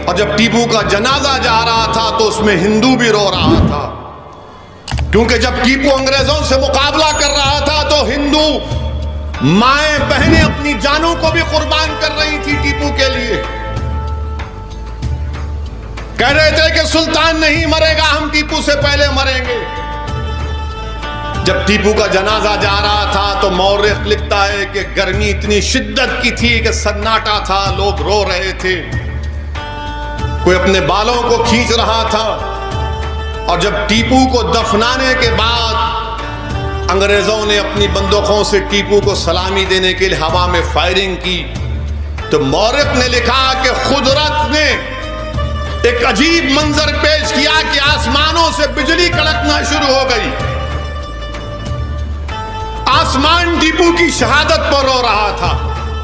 और जब टीपू का जनाजा जा रहा था तो उसमें हिंदू भी रो रहा था, क्योंकि जब टीपू अंग्रेजों से मुकाबला कर रहा था तो हिंदू माएं बहनें अपनी जानों को भी कुर्बान कर रही थी टीपू के लिए। कह रहे थे कि सुल्तान नहीं मरेगा, हम टीपू से पहले मरेंगे। जब टीपू का जनाजा जा रहा था तो मौर्रिख लिखता है कि गर्मी इतनी शिद्दत की थी कि सन्नाटा था, लोग रो रहे थे, कोई अपने बालों को खींच रहा था। और जब टीपू को दफनाने के बाद अंग्रेजों ने अपनी बंदूकों से टीपू को सलामी देने के लिए हवा में फायरिंग की, तो मौर्रिख ने लिखा कि कुदरत ने एक अजीब मंजर पेश किया कि आसमानों से बिजली कड़कना शुरू हो गई। आसमान टीपू की शहादत पर रो रहा था।